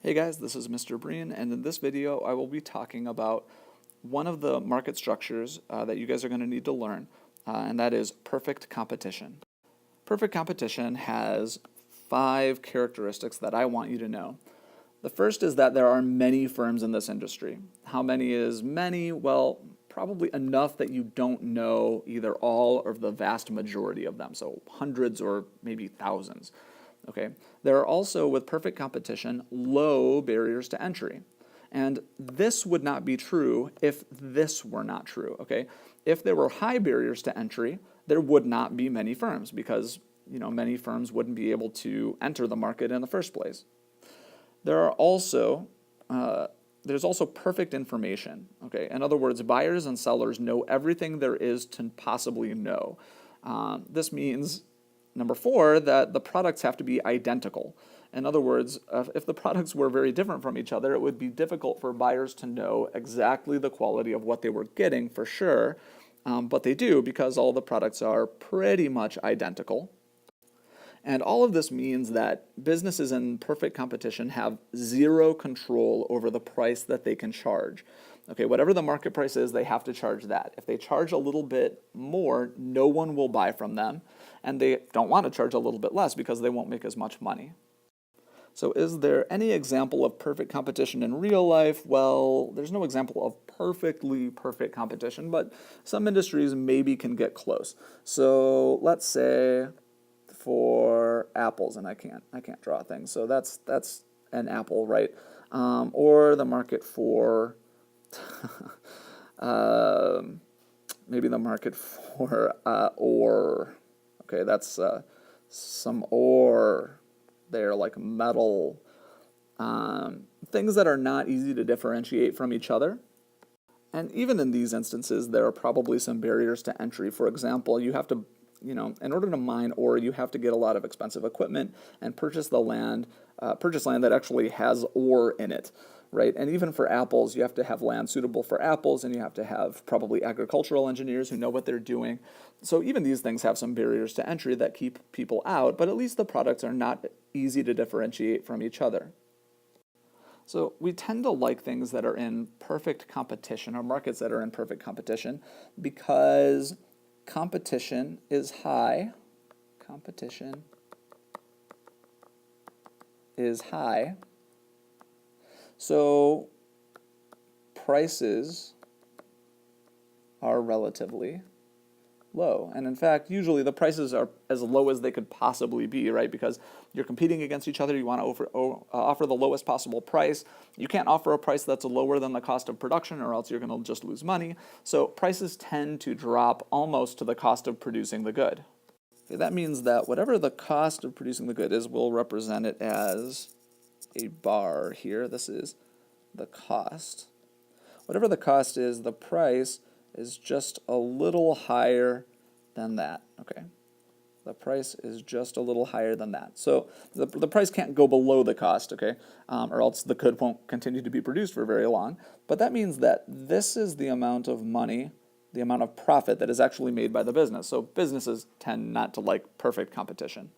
Hey guys, this is Mr. Breen, and in this video I will be talking about one of the market structures that you guys are going to need to learn, and that is perfect competition. Perfect competition has 5 characteristics that I want you to know. The first is that there are many firms in this industry. How many is many? Well, probably enough that you don't know either all or the vast majority of them, so hundreds or maybe thousands. Okay. There are also, with perfect competition, low barriers to entry. And this would not be true if this were not true. Okay. If there were high barriers to entry, there would not be many firms because, many firms wouldn't be able to enter the market in the first place. There's also perfect information. Okay. In other words, buyers and sellers know everything there is to possibly know. This means, number 4, that the products have to be identical. In other words, if the products were very different from each other, it would be difficult for buyers to know exactly the quality of what they were getting for sure, but they do because all the products are pretty much identical. And all of this means that businesses in perfect competition have zero control over the price that they can charge. Okay, whatever the market price is, they have to charge that. If they charge a little bit more, no one will buy from them, and they don't want to charge a little bit less because they won't make as much money. So is there any example of perfect competition in real life? Well, there's no example of perfectly perfect competition, but some industries maybe can get close. So let's say for apples, and I can't draw things, so that's an apple, right? Or the market for maybe the market for ore. Okay, that's some ore there, like metal, things that are not easy to differentiate from each other. And even in these instances, there are probably some barriers to entry. For example, you have to, in order to mine ore, you have to get a lot of expensive equipment and purchase land that actually has ore in it, right? And even for apples, you have to have land suitable for apples, and you have to have probably agricultural engineers who know what they're doing. So even these things have some barriers to entry that keep people out, but at least the products are not easy to differentiate from each other. So we tend to like things that are in perfect competition, or markets that are in perfect competition, because competition is high. Competition is high. So prices are relatively low. And in fact, usually the prices are as low as they could possibly be, right? Because you're competing against each other. You want to offer the lowest possible price. You can't offer a price that's lower than the cost of production, or else you're going to just lose money. So prices tend to drop almost to the cost of producing the good. Okay, that means that whatever the cost of producing the good is, we'll represent it as a bar here. This is the cost. Whatever the cost is, the price is just a little higher than that. Okay, the price is just a little higher than that. So the price can't go below the cost, okay, or else the good won't continue to be produced for very long. But that means that this is the amount of money, the amount of profit that is actually made by the business. So businesses tend not to like perfect competition.